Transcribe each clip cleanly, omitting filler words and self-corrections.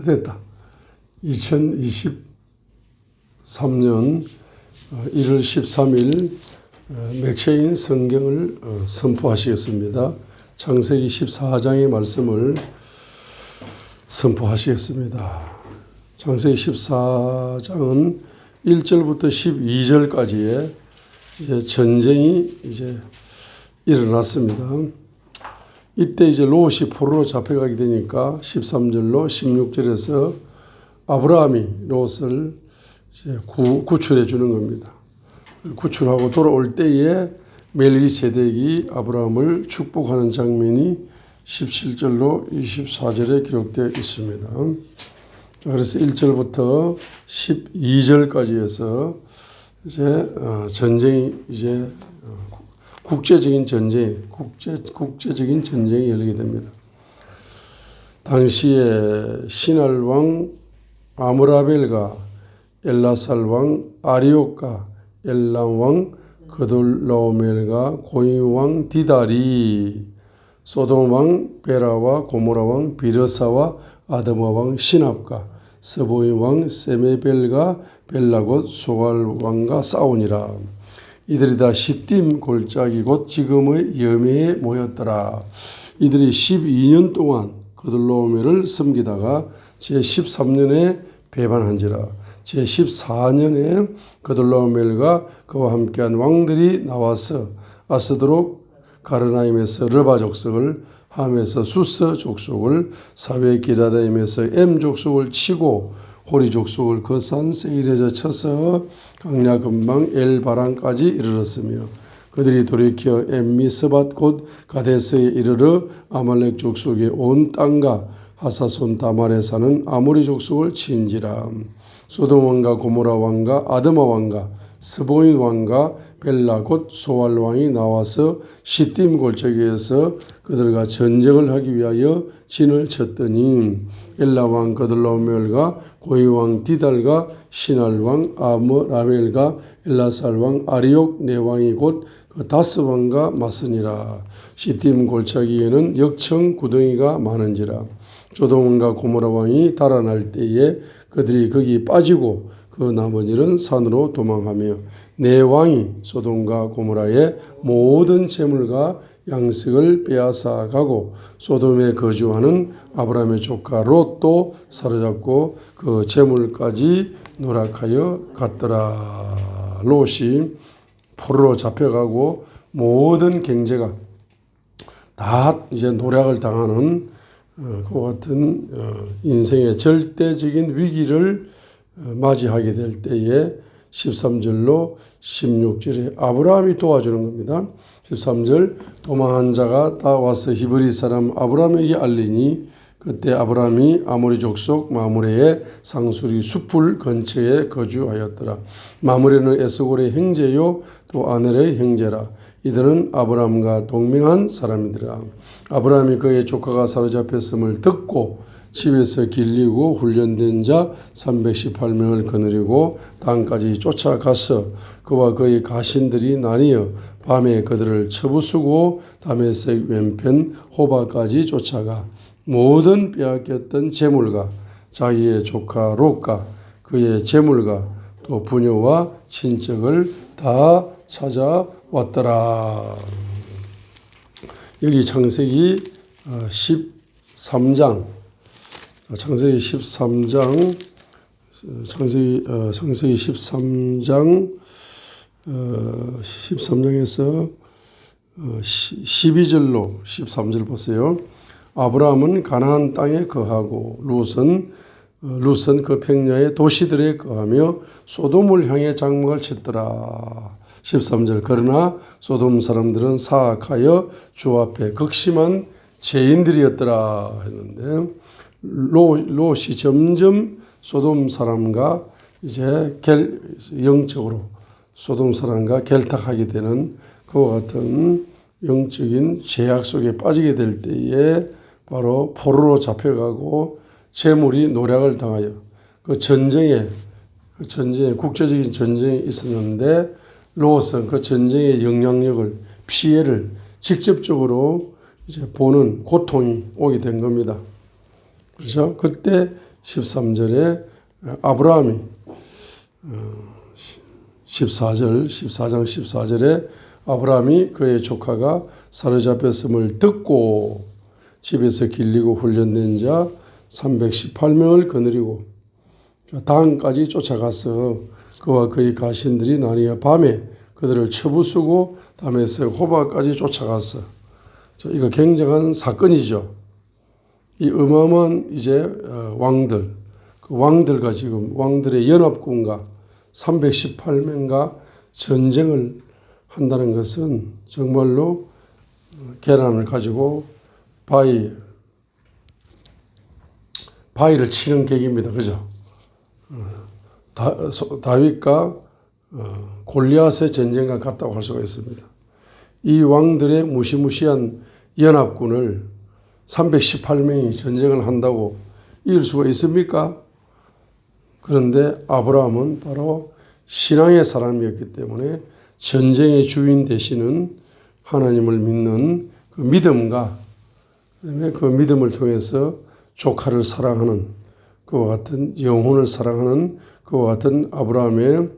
됐다. 2023년 1월 13일 맥체인 성경을 선포하시겠습니다. 창세기 14장의 말씀을 선포하시겠습니다. 창세기 14장은 1절부터 12절까지의 전쟁이 일어났습니다. 이때 롯이 포로로 잡혀가게 되니까 13절로 16절에서 아브라함이 롯을 구출해 주는 겁니다. 구출하고 돌아올 때에 멜기세덱이 아브라함을 축복하는 장면이 17절로 24절에 기록되어 있습니다. 그래서 1절부터 12절까지 해서 전쟁이 국제적인 전쟁이 열리게 됩니다. 당시에 신할 왕 아므라벨과 엘라살 왕 아리옥과 엘람 왕 그돌라오멜과 고임 왕 디달이 소돔 왕 베라와 고모라 왕 비르사와 아드마 왕 시납과 스보임 왕 세메벨과 벨라곧 소갈 왕과 싸우니라. 이들이 다 시딤 골짜기 곧 지금의 여매에 모였더라. 이들이 12년 동안 그돌라오멜을 섬기다가 제13년에 배반한지라. 제14년에 그돌라오멜과 그와 함께한 왕들이 나와서 아스드록 가르나임에서 르바 족속을, 함에서 수스 족속을, 사웨 기라다임에서 엠 족속을 치고 호리 족속을 그 산 세일에서 쳐서 강야 근방 엘바란까지 이르렀으며 그들이 돌이켜 엠미스밧 곧 가데스에 이르러 아말렉 족속의 온 땅과 하사손 다말에 사는 아모리 족속을 치인지라. 소돔 왕과 고모라 왕과 아드마 왕과 스보인 왕과 벨라 곧 소알 왕이 나와서 시딤 골짜기에서 그들과 전쟁을 하기 위하여 진을 쳤더니 엘라 왕 그돌라오멜과 고이 왕 디달과 신할 왕 아므라벨과 엘라살 왕 아리옥 네 왕이 곧 그 다스 왕과 맞으니라. 시딤 골짜기에는 역청 구덩이가 많은지라. 소돔 왕과 고모라 왕이 달아날 때에 그들이 거기 빠지고 그 나머지는 산으로 도망하며 네 왕이 소돔과 고모라의 모든 재물과 양식을 빼앗아 가고 소돔에 거주하는 아브라함의 조카 롯도 사로잡고 그 재물까지 노락하여 갔더라. 롯이 포로로 잡혀가고 모든 경제가 다 노략을 당하는 그와 같은 인생의 절대적인 위기를 맞이하게 될 때에 13절로 16절에 아브라함이 도와주는 겁니다. 13절 도망한 자가 다 와서 히브리 사람 아브라함에게 알리니 그때 아브라함이 아모리 족속 마므레의 상수리 숲을 근처에 거주하였더라. 마므레는 에스골의 형제요 또 아넬의 형제라. 이들은 아브라함과 동맹한 사람이더라. 아브라함이 그의 조카가 사로잡혔음을 듣고 집에서 길리고 훈련된 자 318명을 거느리고 땅까지 쫓아가서 그와 그의 가신들이 나뉘어 밤에 그들을 쳐부수고 다메섹 왼편 호바까지 쫓아가 모든 빼앗겼던 재물과 자기의 조카 롯과 그의 재물과 또 부녀와 친척을 다 찾아왔더라. 여기 창세기 13장 창세기 13장 13장에서 12절로 13절 보세요. 아브라함은 가나안 땅에 거하고 룻은 그 평야의 도시들에 거하며 소돔을 향해 장막을 쳤더라. 13절 그러나 소돔 사람들은 사악하여 주 앞에 극심한 죄인들이었더라 했는데 롯이 점점 소돔 사람과 영적으로 소돔 사람과 결탁하게 되는 그와 같은 영적인 죄악 속에 빠지게 될 때에 바로 포로로 잡혀가고 재물이 노략을 당하여 그 전쟁에 국제적인 전쟁이 있었는데 롯은 그 전쟁의 영향력을 피해를 직접적으로 보는 고통이 오게 된 겁니다. 그렇죠? 그때 13절에 아브라함이 14장 14절에 아브라함이 그의 조카가 사로잡혔음을 듣고 집에서 길리고 훈련된 자 318명을 거느리고 당까지 쫓아가서 그와 그의 가신들이 나뉘어 밤에 그들을 쳐부수고 다메섹 호바까지 쫓아갔어. 이거 굉장한 사건이죠. 이 어마어마한 이제 왕들, 그 왕들과 지금 왕들의 연합군과 318명과 전쟁을 한다는 것은 정말로 계란을 가지고 바위를 치는 격입니다. 그죠? 다윗과 골리앗의 전쟁과 같다고 할 수가 있습니다. 이 왕들의 무시무시한 연합군을 318명이 전쟁을 한다고 이길 수가 있습니까? 그런데 아브라함은 바로 신앙의 사람이었기 때문에 전쟁의 주인 되시는 하나님을 믿는 그 믿음과 그다음에 그 믿음을 통해서 조카를 사랑하는 그와 같은 영혼을 사랑하는 그와 같은 아브라함의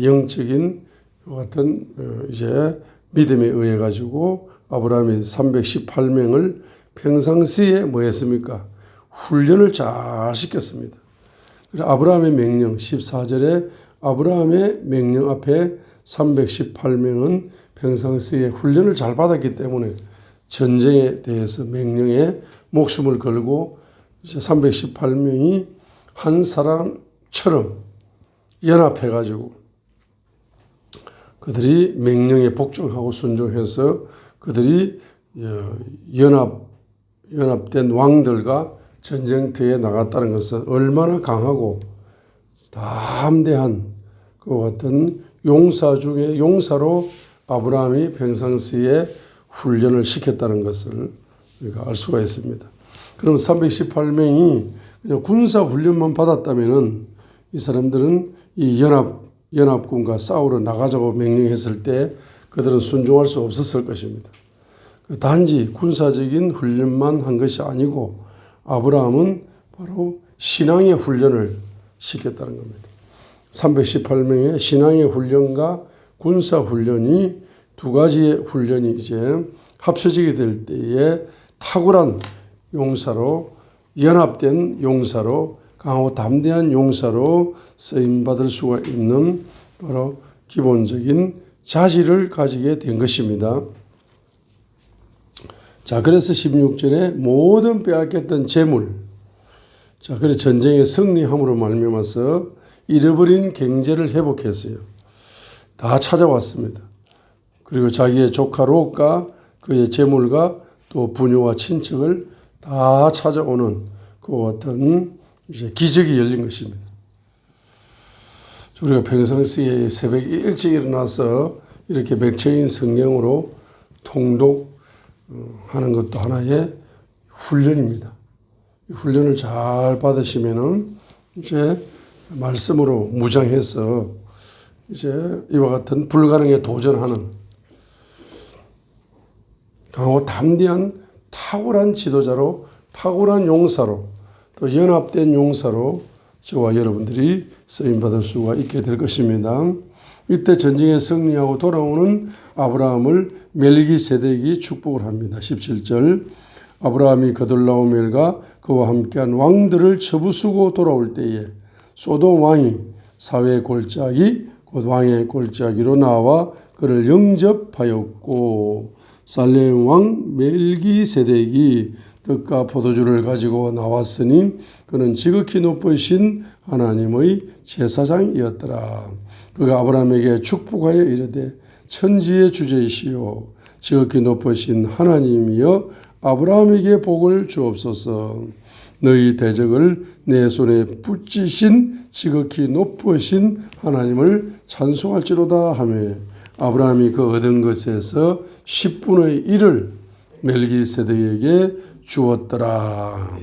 영적인 같은 이제 믿음에 의해 가지고 아브라함이 318명을 평상시에 뭐 했습니까? 훈련을 잘 시켰습니다. 그래서 아브라함의 명령 14절에 아브라함의 명령 앞에 318명은 평상시에 훈련을 잘 받았기 때문에 전쟁에 대해서 명령에 목숨을 걸고 이제 318명이 한 사람처럼 연합해 가지고 그들이 명령에 복종하고 순종해서 그들이 연합된 왕들과 전쟁터에 나갔다는 것은 얼마나 강하고 담대한 그와 같은 용사 중에 용사로 아브라함이 평상시에 훈련을 시켰다는 것을 우리가 알 수가 있습니다. 그럼 318명이 그냥 군사 훈련만 받았다면은 이 사람들은 이 연합군과 싸우러 나가자고 명령했을 때 그들은 순종할 수 없었을 것입니다. 단지 군사적인 훈련만 한 것이 아니고 아브라함은 바로 신앙의 훈련을 시켰다는 겁니다. 318명의 신앙의 훈련과 군사 훈련이 두 가지의 훈련이 이제 합쳐지게 될 때에 탁월한 용사로 연합된 용사로 강하고 담대한 용사로 쓰임받을 수가 있는 바로 기본적인 자질을 가지게 된 것입니다. 자, 그래서 16절에 모든 빼앗겼던 재물, 자, 그래서 전쟁에 승리함으로 말미암아서 잃어버린 경제를 회복했어요. 다 찾아왔습니다. 그리고 자기의 조카 롯과 그의 재물과 또 부녀와 친척을 다 찾아오는 그 같은 이제 기적이 열린 것입니다. 우리가 평상시에 새벽에 일찍 일어나서 이렇게 맥체인 성경으로 통독하는 것도 하나의 훈련입니다. 이 훈련을 잘 받으시면은 이제 말씀으로 무장해서 이제 이와 같은 불가능에 도전하는 강하고 담대한 탁월한 지도자로, 탁월한 용사로, 또 연합된 용사로 저와 여러분들이 쓰임받을 수가 있게 될 것입니다. 이때 전쟁에 승리하고 돌아오는 아브라함을 멜기세덱이 축복을 합니다. 17절 아브라함이 그돌라오멜과 그와 함께한 왕들을 쳐부수고 돌아올 때에 소돔 왕이 사회의 골짜기 곧 왕의 골짜기로 나와 그를 영접하였고 살렘 왕 멜기세덱이 떡과 포도주를 가지고 나왔으니 그는 지극히 높으신 하나님의 제사장이었더라. 그가 아브라함에게 축복하여 이르되 천지의 주제이시오 지극히 높으신 하나님이여 아브라함에게 복을 주옵소서. 너희 대적을 내 손에 붙이신 지극히 높으신 하나님을 찬송할지로다 하며 아브라함이 그 얻은 것에서 10분의 1을 멜기세덱에게 주었더라.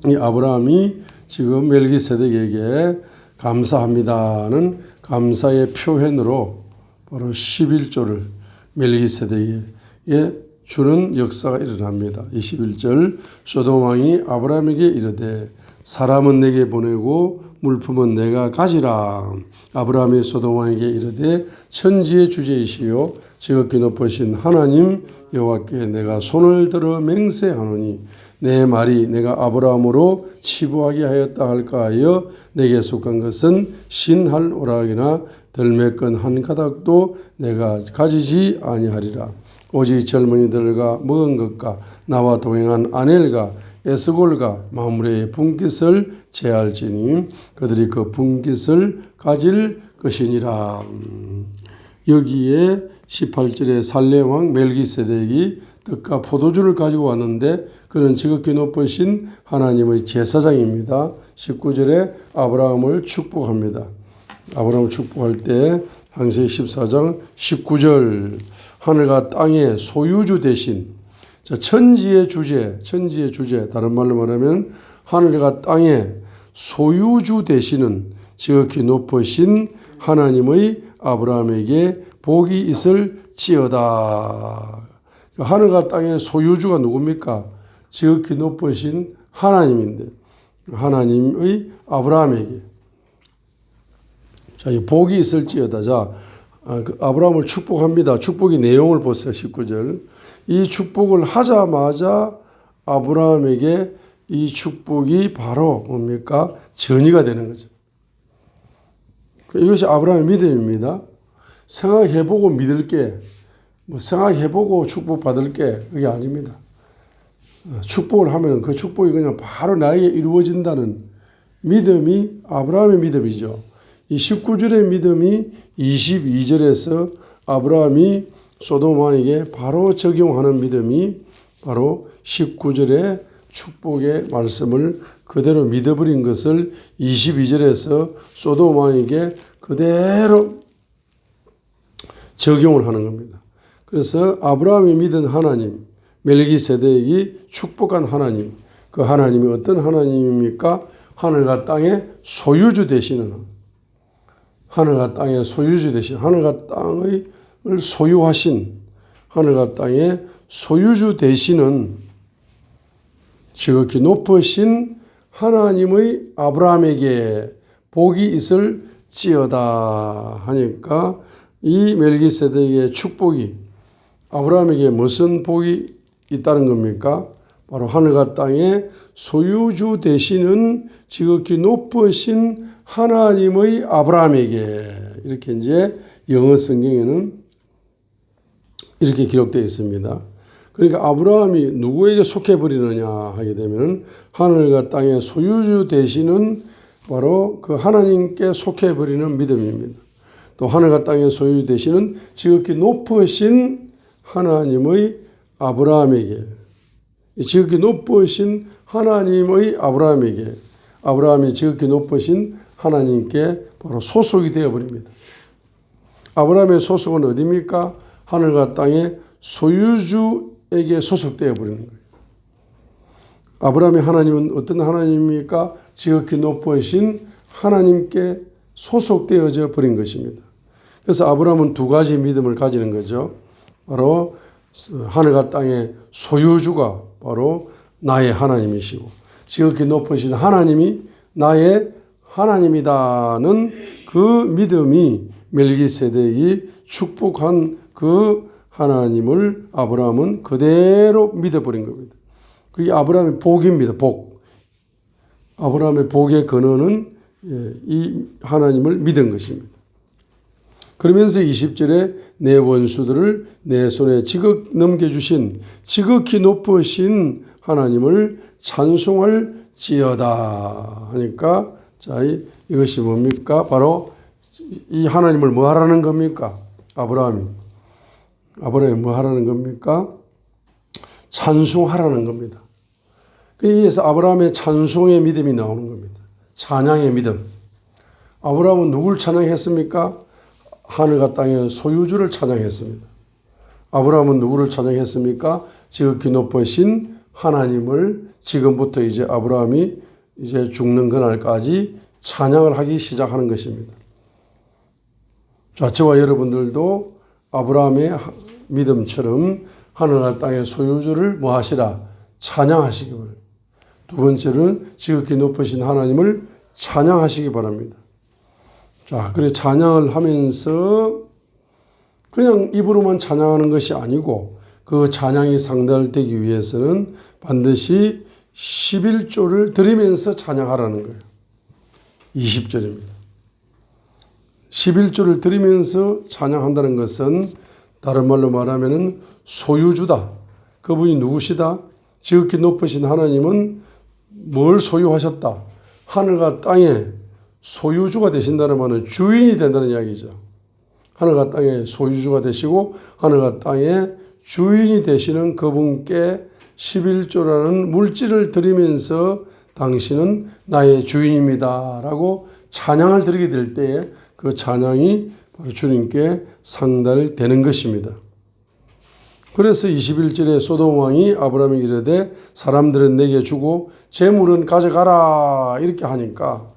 이 아브라함이 지금 멜기세덱에게 감사합니다는 감사의 표현으로 바로 11조를 멜기세덱에게 주는 역사가 일어납니다. 21절 소돔 왕이 아브라함에게 이르되 사람은 내게 보내고 물품은 내가 가지라. 아브라함이 소돔 왕에게 이르되 천지의 주제이시요 지극히 높으신 하나님 여호와께 내가 손을 들어 맹세하노니 내 말이 내가 아브라함으로 치부하게 하였다 할까 하여 내게 속한 것은 신할 오락이나 들매끈 한 가닥도 내가 가지지 아니하리라. 오직 젊은이들과 먹은 것과 나와 동행한 아넬과 에스골과 마므레의 분깃을 제할지니 그들이 그 분깃을 가질 것이니라. 여기에 18절에 살렘왕 멜기세덱이 떡과 포도주를 가지고 왔는데 그는 지극히 높으신 하나님의 제사장입니다. 19절에 아브라함을 축복합니다. 아브라함을 축복할 때 창세기 14장 19절 하늘과 땅의 소유주 대신 천지의 주제 다른 말로 말하면 하늘과 땅의 소유주 되시는 지극히 높으신 하나님의 아브라함에게 복이 있을지어다. 하늘과 땅의 소유주가 누굽니까? 지극히 높으신 하나님인데 하나님의 아브라함에게 자, 복이 있을지어다. 자, 아브라함을 축복합니다. 축복의 내용을 보세요. 19절. 이 축복을 하자마자 아브라함에게 이 축복이 바로 뭡니까? 전이가 되는 거죠. 이것이 아브라함의 믿음입니다. 생각해보고 믿을게, 생각해보고 축복받을게, 그게 아닙니다. 축복을 하면 그 축복이 그냥 바로 나에게 이루어진다는 믿음이 아브라함의 믿음이죠. 이 19절의 믿음이 22절에서 아브라함이 소돔 왕에게 바로 적용하는 믿음이 바로 19절의 축복의 말씀을 그대로 믿어버린 것을 22절에서 소돔 왕에게 그대로 적용을 하는 겁니다. 그래서 아브라함이 믿은 하나님, 멜기세덱이 축복한 하나님, 그 하나님이 어떤 하나님입니까? 하늘과 땅의 소유주 되시는 하늘과 땅의 소유주 되신 하늘과 땅을 소유하신 하늘과 땅의 소유주 되시는 지극히 높으신 하나님의 아브라함에게 복이 있을지어다 하니까 이 멜기세덱의 축복이 아브라함에게 무슨 복이 있다는 겁니까? 바로 하늘과 땅의 소유주 되시는 지극히 높으신 하나님의 아브라함에게 이렇게 이제 영어 성경에는 이렇게 기록되어 있습니다. 그러니까 아브라함이 누구에게 속해버리느냐 하게 되면 하늘과 땅의 소유주 되시는 바로 그 하나님께 속해버리는 믿음입니다. 또 하늘과 땅의 소유주 되시는 지극히 높으신 하나님의 아브라함에게 지극히 높으신 하나님의 아브라함에게 아브라함이 지극히 높으신 하나님께 바로 소속이 되어버립니다. 아브라함의 소속은 어디입니까? 하늘과 땅의 소유주에게 소속되어 버리는 거예요. 아브라함의 하나님은 어떤 하나님입니까? 지극히 높으신 하나님께 소속되어져 버린 것입니다. 그래서 아브라함은 두 가지 믿음을 가지는 거죠. 바로 하늘과 땅의 소유주가 바로 나의 하나님이시고 지극히 높으신 하나님이 나의 하나님이다는 그 믿음이 멜기세덱이 축복한 그 하나님을 아브라함은 그대로 믿어버린 겁니다. 그게 아브라함의 복입니다. 복. 아브라함의 복의 근원은 이 하나님을 믿은 것입니다. 그러면서 20절에 내 원수들을 내 손에 지극 넘겨주신 지극히 높으신 하나님을 찬송할지어다 하니까 자, 이것이 뭡니까? 바로 이 하나님을 뭐 하라는 겁니까? 아브라함이 뭐 하라는 겁니까? 찬송하라는 겁니다. 그래서 아브라함의 찬송의 믿음이 나오는 겁니다. 찬양의 믿음. 아브라함은 누굴 찬양했습니까? 하늘과 땅의 소유주를 찬양했습니다. 아브라함은 누구를 찬양했습니까? 지극히 높으신 하나님을 지금부터 이제 아브라함이 이제 죽는 그날까지 찬양을 하기 시작하는 것입니다. 자, 저와 여러분들도 아브라함의 믿음처럼 하늘과 땅의 소유주를 뭐 하시라? 찬양하시기 바랍니다. 두 번째로는 지극히 높으신 하나님을 찬양하시기 바랍니다. 자, 그래 찬양을 하면서 그냥 입으로만 찬양하는 것이 아니고 그 찬양이 상달되기 위해서는 반드시 11조를 드리면서 찬양하라는 거예요. 20절입니다. 11조를 드리면서 찬양한다는 것은 다른 말로 말하면 소유주다. 그분이 누구시다? 지극히 높으신 하나님은 뭘 소유하셨다? 하늘과 땅의 소유주가 되신다는 말은 주인이 된다는 이야기죠. 하늘과 땅의 소유주가 되시고 하늘과 땅의 주인이 되시는 그분께 11조라는 물질을 드리면서 당신은 나의 주인입니다 라고 찬양을 드리게 될 때에 그 찬양이 바로 주님께 상달되는 것입니다. 그래서 21절에 소돔 왕이 아브라함에게 이르되 사람들은 내게 주고 재물은 가져가라 이렇게 하니까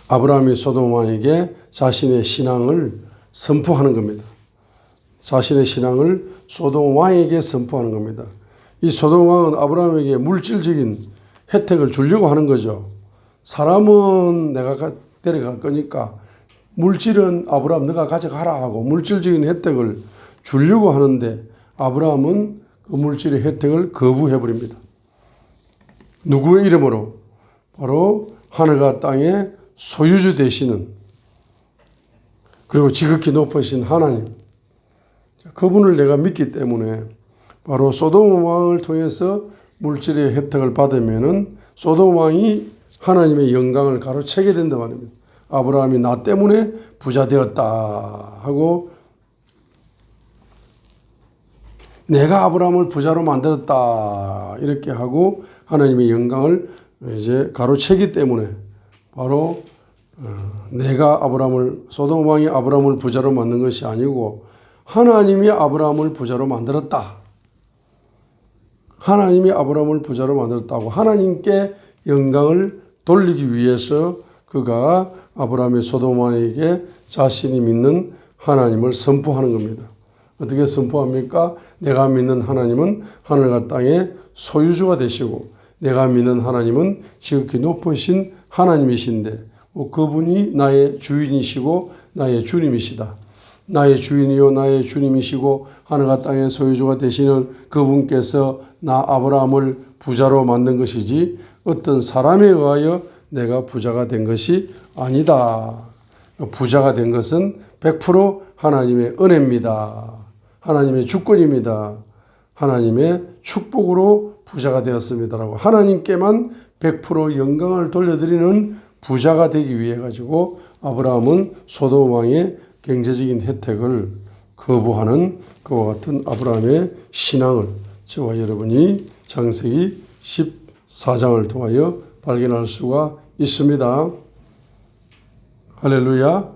아브라함이 소돔 왕에게 자신의 신앙을 선포하는 겁니다. 자신의 신앙을 소돔 왕에게 선포하는 겁니다. 이 소돔 왕은 아브라함에게 물질적인 혜택을 주려고 하는 거죠. 사람은 내가 데려갈 거니까 물질은 아브라함 너가 가져가라 하고 물질적인 혜택을 주려고 하는데 아브라함은 그 물질의 혜택을 거부해버립니다. 누구의 이름으로? 바로 하늘과 땅의 소유주 되시는 그리고 지극히 높으신 하나님, 그분을 내가 믿기 때문에 바로 소돔 왕을 통해서 물질의 혜택을 받으면은 소돔 왕이 하나님의 영광을 가로채게 된다 말입니다. 아브라함이 나 때문에 부자 되었다 하고 내가 아브라함을 부자로 만들었다 이렇게 하고 하나님의 영광을 이제 가로채기 때문에 바로 내가 소돔 왕이 아브라함을 부자로 만든 것이 아니고 하나님이 아브라함을 부자로 만들었다. 하나님이 아브라함을 부자로 만들었다고 하나님께 영광을 돌리기 위해서 그가 아브라함의 소돔 왕에게 자신이 믿는 하나님을 선포하는 겁니다. 어떻게 선포합니까? 내가 믿는 하나님은 하늘과 땅의 소유주가 되시고 내가 믿는 하나님은 지극히 높으신 하나님이신데 그분이 나의 주인이시고 나의 주님이시다. 나의 주인이요 나의 주님이시고 하늘과 땅의 소유주가 되시는 그분께서 나 아브라함을 부자로 만든 것이지 어떤 사람에 의하여 내가 부자가 된 것이 아니다. 부자가 된 것은 100% 하나님의 은혜입니다. 하나님의 주권입니다. 하나님의 축복으로 부자가 되었습니다라고 하나님께만 100% 영광을 돌려드리는 부자가 되기 위해 가지고 아브라함은 소돔 왕의 경제적인 혜택을 거부하는 그와 같은 아브라함의 신앙을 저와 여러분이 창세기 14장을 통하여 발견할 수가 있습니다. 할렐루야.